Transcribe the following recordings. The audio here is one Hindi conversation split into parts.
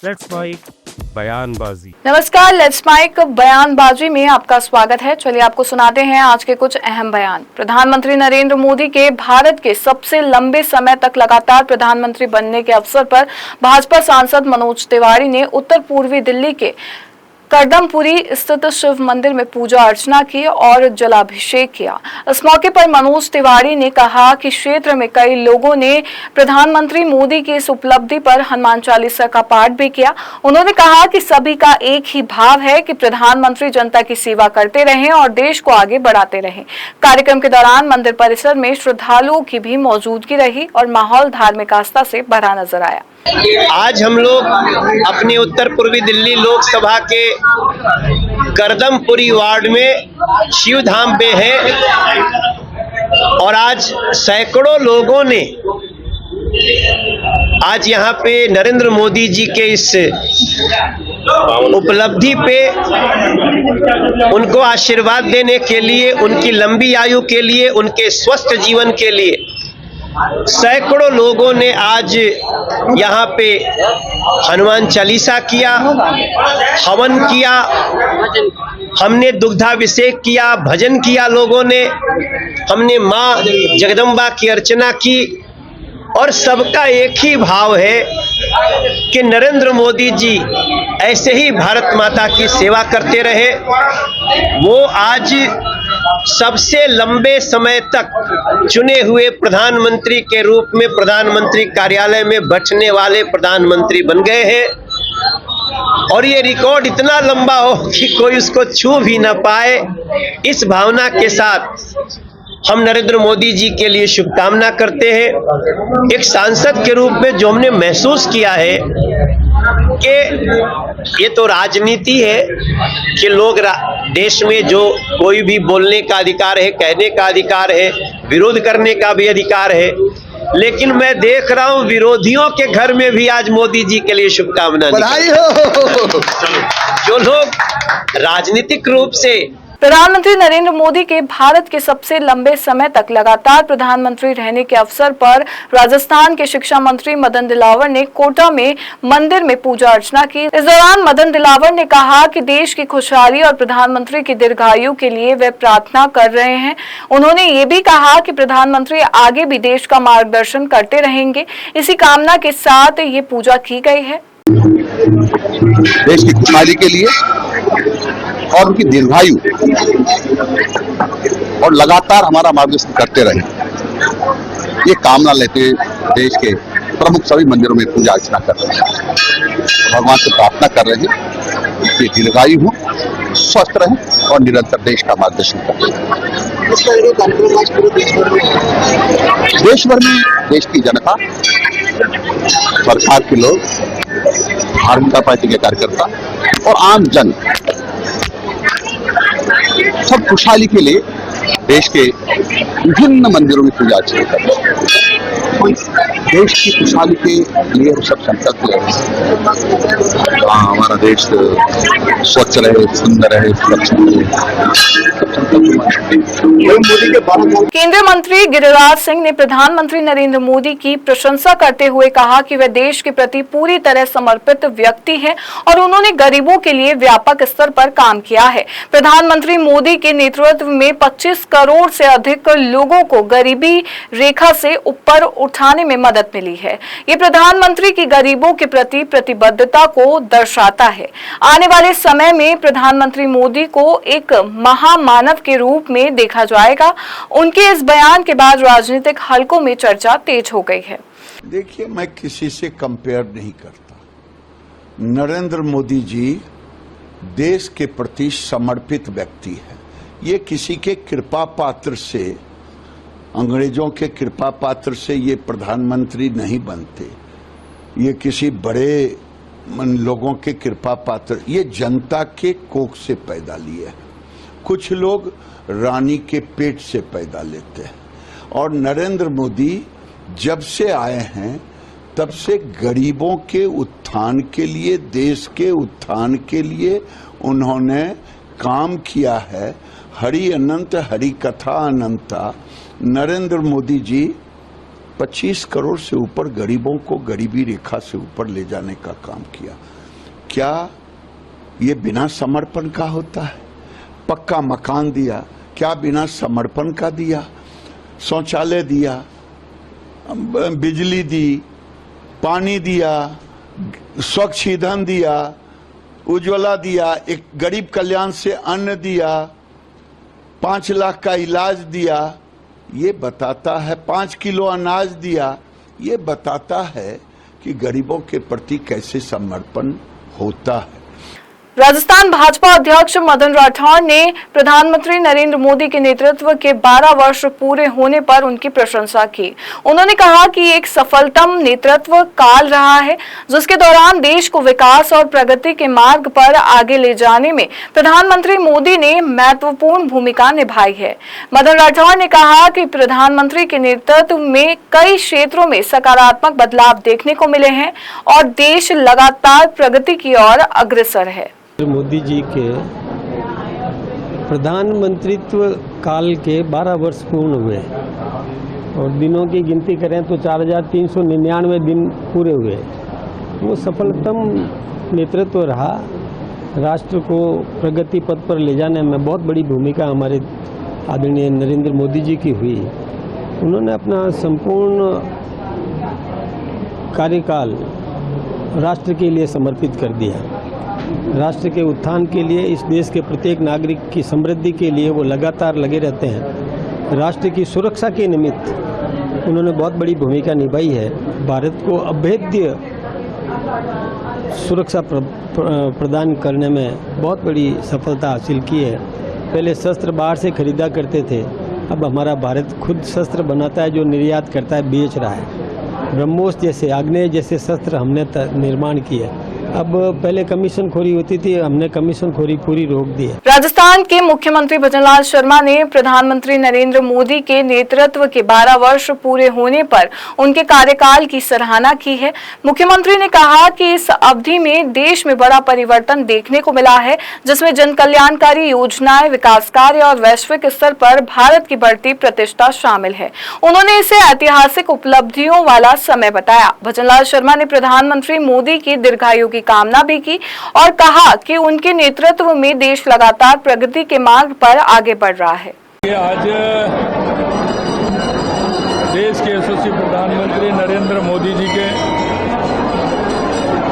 लेट्स माइक बयानबाजी। नमस्कार, लेट्स माइक बयानबाजी में आपका स्वागत है। चलिए आपको सुनाते हैं आज के कुछ अहम बयान। प्रधानमंत्री नरेंद्र मोदी के भारत के सबसे लंबे समय तक लगातार प्रधानमंत्री बनने के अवसर पर भाजपा सांसद मनोज तिवारी ने उत्तर पूर्वी दिल्ली के करदमपुरी स्थित शिव मंदिर में पूजा अर्चना की और जलाभिषेक किया। इस मौके पर मनोज तिवारी ने कहा कि क्षेत्र में कई लोगों ने प्रधानमंत्री मोदी की इस उपलब्धि पर हनुमान चालीसा का पाठ भी किया। उन्होंने कहा कि सभी का एक ही भाव है कि प्रधानमंत्री जनता की सेवा करते रहें और देश को आगे बढ़ाते रहें। कार्यक्रम के दौरान मंदिर परिसर में श्रद्धालुओं की भी मौजूदगी रही और माहौल धार्मिक आस्था से भरा नजर आया। आज हम लोग अपने उत्तर पूर्वी दिल्ली लोकसभा के करदमपुरी वार्ड में शिवधाम पे हैं और आज सैकड़ों लोगों ने आज यहाँ पे नरेंद्र मोदी जी के इस उपलब्धि पे उनको आशीर्वाद देने के लिए, उनकी लंबी आयु के लिए, उनके स्वस्थ जीवन के लिए सैकड़ों लोगों ने आज यहाँ पे हनुमान चालीसा किया, हवन किया, हमने दुग्धाभिषेक किया, भजन किया लोगों ने, हमने माँ जगदम्बा की अर्चना की और सबका एक ही भाव है कि नरेंद्र मोदी जी ऐसे ही भारत माता की सेवा करते रहे। वो आज सबसे लंबे समय तक चुने हुए प्रधानमंत्री के रूप में प्रधानमंत्री कार्यालय में बैठने वाले प्रधानमंत्री बन गए हैं और ये रिकॉर्ड इतना लंबा हो कि कोई उसको छू भी ना पाए। इस भावना के साथ हम नरेंद्र मोदी जी के लिए शुभकामना करते हैं। एक सांसद के रूप में जो हमने महसूस किया है कि ये तो राजनीति है कि लोग देश में जो कोई भी बोलने का अधिकार है, कहने का अधिकार है, विरोध करने का भी अधिकार है, लेकिन मैं देख रहा हूं विरोधियों के घर में भी आज मोदी जी के लिए शुभकामना बधाई हो। जो लोग राजनीतिक रूप से प्रधानमंत्री नरेंद्र मोदी के भारत के सबसे लंबे समय तक लगातार प्रधानमंत्री रहने के अवसर पर राजस्थान के शिक्षा मंत्री मदन दिलावर ने कोटा में मंदिर में पूजा अर्चना की। इस दौरान मदन दिलावर ने कहा कि देश की खुशहाली और प्रधानमंत्री की दीर्घायु के लिए वे प्रार्थना कर रहे हैं। उन्होंने ये भी कहा कि प्रधानमंत्री आगे भी देश का मार्गदर्शन करते रहेंगे। इसी कामना के साथ ये पूजा की गई है। देश की खुशहाली के लिए और उनकी दीर्घायु और लगातार हमारा मार्गदर्शन करते रहे, ये कामना लेते देश के प्रमुख सभी मंदिरों में पूजा अर्चना कर रहे हैं। भगवान से प्रार्थना कर रहे हैं कि दीर्घायु हो, स्वस्थ रहे और निरंतर देश का मार्गदर्शन करते रहे। देश भर में देश की जनता, सरकार के लोग, भारतीय जनता पार्टी के कार्यकर्ता और आम जन सब खुशहाली के लिए देश के विभिन्न मंदिरों में पूजा अर्चना कर रहे हैं। देश की खुशहाली के लिए हम सब संकल्प ले रहे हैं। हमारा देश स्वच्छ रहे, सुंदर रहे, सुरक्षित रहे। केंद्रीय मंत्री गिरिराज सिंह ने प्रधानमंत्री नरेंद्र मोदी की प्रशंसा करते हुए कहा कि वे देश के प्रति पूरी तरह समर्पित व्यक्ति हैं और उन्होंने गरीबों के लिए व्यापक स्तर पर काम किया है। प्रधानमंत्री मोदी के नेतृत्व में 25 करोड़ से अधिक लोगों को गरीबी रेखा से ऊपर उठाने में मदद मिली है। ये प्रधानमंत्री की गरीबों के प्रति प्रतिबद्धता को दर्शाता है। आने वाले समय में प्रधानमंत्री मोदी को एक महामानव के रूप में देखा जाएगा। उनके इस बयान के बाद राजनीतिक हलकों में चर्चा तेज हो गई है। देखिए, मैं किसी से कंपेयर नहीं करता। नरेंद्र मोदी जी देश के प्रति समर्पित व्यक्ति है। ये किसी के कृपा पात्र से, अंग्रेजों के कृपा पात्र से ये प्रधानमंत्री नहीं बनते। ये किसी बड़े लोगों के कृपा पात्र, ये जनता के कोख से पैदा लिए। कुछ लोग रानी के पेट से पैदा लेते हैं और नरेंद्र मोदी जब से आए हैं तब से गरीबों के उत्थान के लिए, देश के उत्थान के लिए उन्होंने काम किया है। हरि अनंत, हरि कथा अनंता। नरेंद्र मोदी जी 25 करोड़ से ऊपर गरीबों को गरीबी रेखा से ऊपर ले जाने का काम किया। क्या ये बिना समर्पण का होता है? पक्का मकान दिया, क्या बिना समर्पण का दिया? शौचालय दिया, बिजली दी, पानी दिया, स्वच्छ ईंधन दिया, उज्ज्वला दिया, एक गरीब कल्याण से अन्न दिया, 5 लाख का इलाज दिया। ये बताता है 5 किलो अनाज दिया। ये बताता है कि गरीबों के प्रति कैसे समर्पण होता है। राजस्थान भाजपा अध्यक्ष मदन राठौड़ ने प्रधानमंत्री नरेंद्र मोदी के नेतृत्व के 12 वर्ष पूरे होने पर उनकी प्रशंसा की। उन्होंने कहा कि एक सफलतम नेतृत्व काल रहा है, जिसके दौरान देश को विकास और प्रगति के मार्ग पर आगे ले जाने में प्रधानमंत्री मोदी ने महत्वपूर्ण भूमिका निभाई है। मदन राठौड़ ने कहा कि प्रधानमंत्री के नेतृत्व में कई क्षेत्रों में सकारात्मक बदलाव देखने को मिले हैं और देश लगातार प्रगति की ओर अग्रसर है। मोदी जी के प्रधानमंत्रित्व काल के 12 वर्ष पूर्ण हुए और दिनों की गिनती करें तो 4399 दिन पूरे हुए। वो सफलतम नेतृत्व रहा। राष्ट्र को प्रगति पथ पर ले जाने में बहुत बड़ी भूमिका हमारे आदरणीय नरेंद्र मोदी जी की हुई। उन्होंने अपना संपूर्ण कार्यकाल राष्ट्र के लिए समर्पित कर दिया। राष्ट्र के उत्थान के लिए, इस देश के प्रत्येक नागरिक की समृद्धि के लिए वो लगातार लगे रहते हैं। राष्ट्र की सुरक्षा के निमित्त उन्होंने बहुत बड़ी भूमिका निभाई है। भारत को अभेद्य सुरक्षा प्रदान करने में बहुत बड़ी सफलता हासिल की है। पहले शस्त्र बाहर से खरीदा करते थे, अब हमारा भारत खुद शस्त्र बनाता है, जो निर्यात करता है, बेच रहा है। ब्रह्मोस जैसे, आग्नेय जैसे शस्त्र हमने निर्माण किए। अब पहले कमीशन खोरी होती थी, हमने कमीशन खोरी पूरी रोक दी है। राजस्थान के मुख्यमंत्री भजनलाल शर्मा ने प्रधानमंत्री नरेंद्र मोदी के नेतृत्व के 12 वर्ष पूरे होने पर उनके कार्यकाल की सराहना की है। मुख्यमंत्री ने कहा कि इस अवधि में देश में बड़ा परिवर्तन देखने को मिला है, जिसमें जन कल्याणकारी योजनाएं, विकास कार्य और वैश्विक स्तर पर भारत की बढ़ती प्रतिष्ठा शामिल है। उन्होंने इसे ऐतिहासिक उपलब्धियों वाला समय बताया। भजनलाल शर्मा ने प्रधानमंत्री मोदी की दीर्घायु की कामना भी की और कहा कि उनके नेतृत्व में देश लगातार प्रगति के मार्ग पर आगे बढ़ रहा है। आज देश के यशस्वी प्रधानमंत्री नरेंद्र मोदी जी के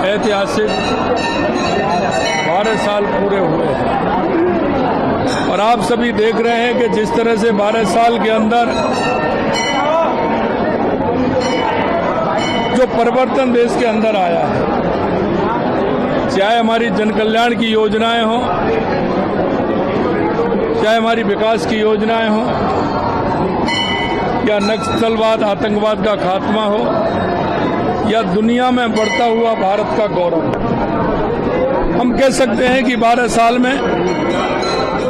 ऐतिहासिक 12 साल पूरे हुए हैं और आप सभी देख रहे हैं कि जिस तरह से 12 साल के अंदर जो परिवर्तन देश के अंदर आया है, चाहे हमारी जन कल्याण की योजनाएं हों, चाहे हमारी विकास की योजनाएं हों, या नक्सलवाद आतंकवाद का खात्मा हो, या दुनिया में बढ़ता हुआ भारत का गौरव, हम कह सकते हैं कि 12 साल में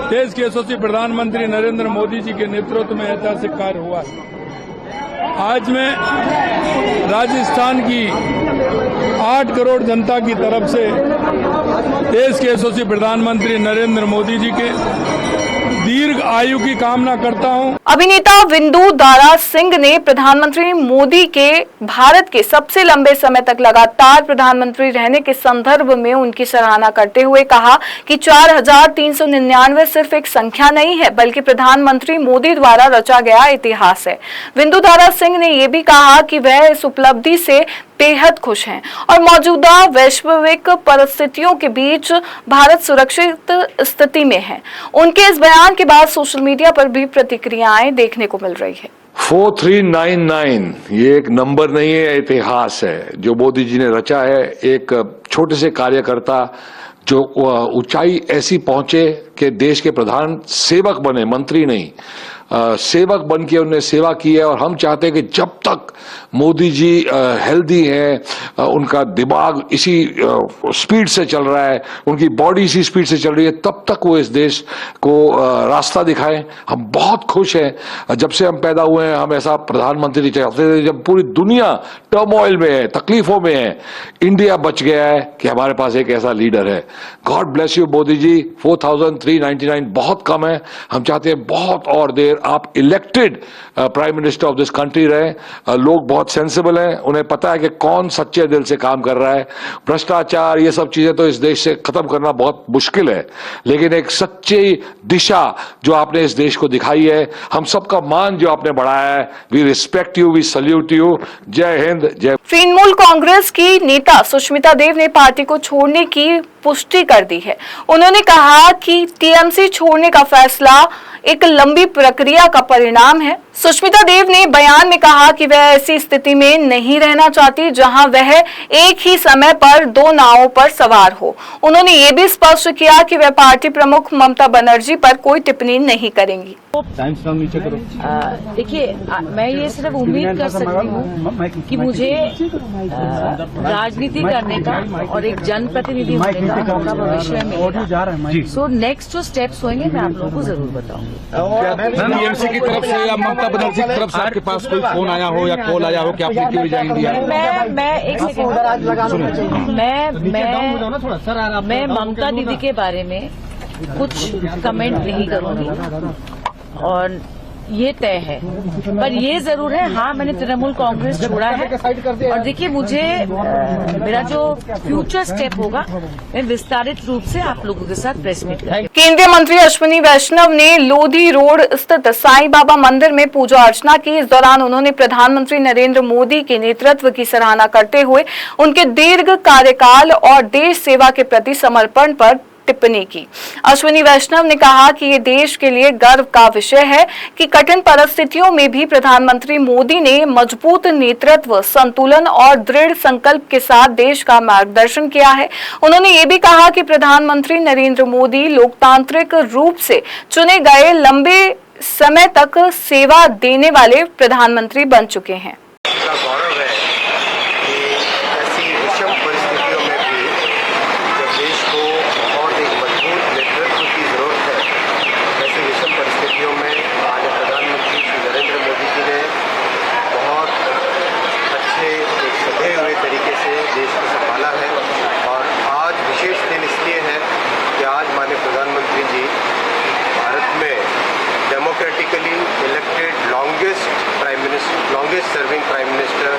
देश के यशस्वी प्रधानमंत्री नरेंद्र मोदी जी के नेतृत्व में ऐतिहासिक कार्य हुआ है। आज मैं राजस्थान की 8 करोड़ जनता की तरफ से देश के यशस्वी प्रधानमंत्री नरेंद्र मोदी जी के दीर्घ आयु की कामना करता हूं। अभिनेता विंदु दारा सिंह ने प्रधानमंत्री मोदी के भारत के सबसे लंबे समय तक लगातार प्रधानमंत्री रहने के संदर्भ में उनकी सराहना करते हुए कहा कि 4399 सिर्फ एक संख्या नहीं है, बल्कि प्रधानमंत्री मोदी द्वारा रचा गया इतिहास है। विंदु दारा सिंह ने यह भी कहा कि वह इस उपलब्धि से बेहद खुश हैं और मौजूदा वैश्विक परिस्थितियों के बीच भारत सुरक्षित स्थिति में है। उनके इस बयान के बाद सोशल मीडिया पर भी प्रतिक्रियाएं देखने को मिल रही है। 4399 ये एक नंबर नहीं है, इतिहास है जो मोदी जी ने रचा है। एक छोटे से कार्यकर्ता जो ऊंचाई ऐसी पहुंचे कि देश के प्रधान सेवक बने, मंत्री नहीं, सेवक बन के उन्होंने सेवा की है। और हम चाहते हैं कि जब तक मोदी जी हेल्दी हैं, उनका दिमाग इसी स्पीड से चल रहा है, उनकी बॉडी इसी स्पीड से चल रही है, तब तक वो इस देश को रास्ता दिखाएं। हम बहुत खुश हैं, जब से हम पैदा हुए हैं हम ऐसा प्रधानमंत्री चाहते थे। जब पूरी दुनिया टर्मोइल में है, तकलीफों में है, इंडिया बच गया है कि हमारे पास एक ऐसा लीडर है। God bless you Modi ji. 4399 बहुत कम है, हम चाहते हैं बहुत और देर फिर आप elected prime minister of this country रहे। लोग बहुत सेंसिबल हैं, उन्हें पता है कि कौन सच्चे दिल से काम कर रहा है। भ्रष्टाचार ये सब चीजें तो इस देश से खत्म करना बहुत मुश्किल है, लेकिन एक सच्ची दिशा जो आपने इस देश को दिखाई है, हम सबका मान जो आपने बढ़ाया है, we respect you, we salute you. जय हिंद, जय। तृणमूल कांग्रेस की नेता सुष्मिता देव ने पार्टी को छोड़ने की पुष्टि कर दी है। उन्होंने कहा कि टीएमसी छोड़ने का फैसला एक लंबी प्रक्रिया का परिणाम है। सुष्मिता देव ने बयान में कहा कि वह ऐसी स्थिति में नहीं रहना चाहती जहां वह एक ही समय पर दो नावों पर सवार हो। उन्होंने ये भी स्पष्ट किया कि वह पार्टी प्रमुख ममता बनर्जी पर कोई टिप्पणी नहीं करेंगी। देखिए, मैं ये सिर्फ उम्मीद कर सकती हूँ कि मुझे राजनीति करने का और एक जनप्रतिनिधि होने का मौका भविष्य में मिलेगा। सो नेक्स्ट जो स्टेप्स होंगे मैं आप लोगों को जरूर बताऊंगी। टीएमसी की तरफ से या ममता बनर्जी की तरफ से आपके पास कोई फोन आया हो या कॉल आया हो कि आपने क्यों रिजाइन दिया? मैं एक सेकंड, मैं ममता दीदी के बारे में कुछ कमेंट नहीं करूंगी और ये तय है, पर ये जरूर है, हाँ मैंने तृणमूल कांग्रेस छोड़ा है और देखिए मुझे मेरा जो फ्यूचर स्टेप होगा मैं विस्तारित रूप से आप लोगों के साथ प्रेस मीट करूंगी। केंद्रीय मंत्री अश्विनी वैष्णव ने लोधी रोड स्थित साईं बाबा मंदिर में पूजा अर्चना की। इस दौरान उन्होंने प्रधानमंत्री नरेंद्र मोदी के नेतृत्व की सराहना करते हुए उनके दीर्घ कार्यकाल और देश सेवा के प्रति समर्पण पर टिप्पणी की। अश्विनी वैष्णव ने कहा कि ये देश के लिए गर्व का विषय है कि कठिन परिस्थितियों में भी प्रधानमंत्री मोदी ने मजबूत नेतृत्व, संतुलन और दृढ़ संकल्प के साथ देश का मार्गदर्शन किया है। उन्होंने ये भी कहा कि प्रधानमंत्री नरेंद्र मोदी लोकतांत्रिक रूप से चुने गए लंबे समय तक सेवा देने वाले प्रधानमंत्री बन चुके हैं। Longest serving prime minister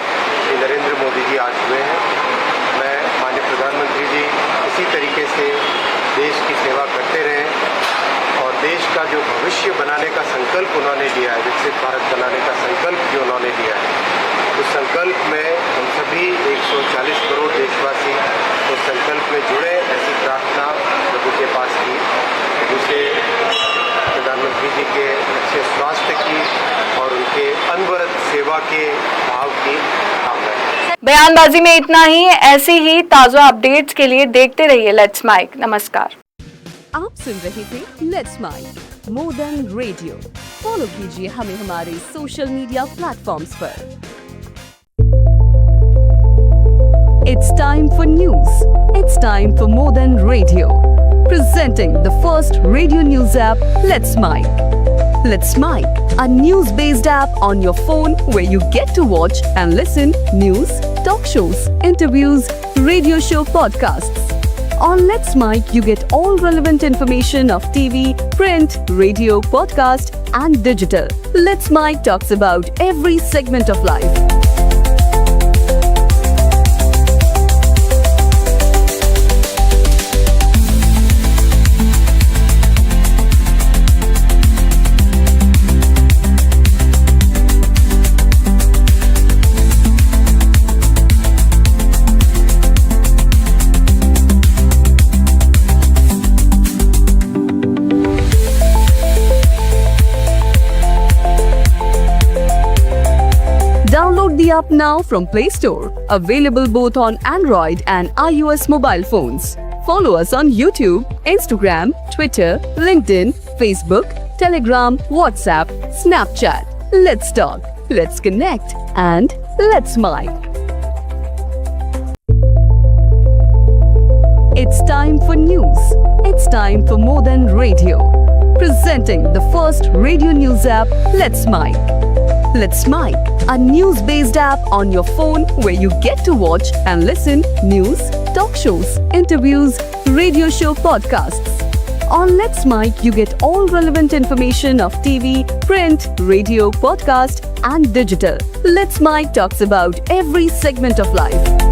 Shri Narendra Modi ji आज हुए हैं। मैं माननीय प्रधानमंत्री जी इसी तरीके से देश की सेवा करते रहे और देश का जो भविष्य बनाने का संकल्प उन्होंने लिया है, विकसित भारत बनाने का संकल्प जो उन्होंने लिया है, उस संकल्प में हम सभी 140 करोड़ देशवासी उस संकल्प में जुड़े, ऐसी प्रार्थना लोगों के पास की। दूसरे प्रधानमंत्री जी के अच्छे स्वास्थ्य की और उनके अनवरत सेवा के भाव की कामना। बयानबाजी में इतना ही। ऐसी ही ताजा अपडेट्स के लिए देखते रहिए लेट्स माइक। नमस्कार। आप सुन रहे थे लेट्स माइक मोदन रेडियो। फॉलो कीजिए हमें हमारे सोशल मीडिया प्लेटफॉर्म्स पर। It's time for news. It's time for Modern Radio. Presenting the first radio news app, Let's Mic. Let's Mic, a news-based app on your phone where you get to watch and listen news, talk shows, interviews, radio show podcasts. On Let's Mic, you get all relevant information of TV, print, radio, podcast, and digital. Let's Mic talks about every segment of life. Download the app now from Play Store. Available both on Android and iOS mobile phones. Follow us on YouTube, Instagram, Twitter, LinkedIn, Facebook, Telegram, WhatsApp, Snapchat. Let's talk, let's connect, and let's mic. It's time for news. It's time for Modern Radio. Presenting the first radio news app, Let's Mic. Let's Mic, a news-based app on your phone where you get to watch and listen news, talk shows, interviews, radio show podcasts. On Let's Mic, you get all relevant information of TV, print, radio, podcast, and digital. Let's Mic talks about every segment of life.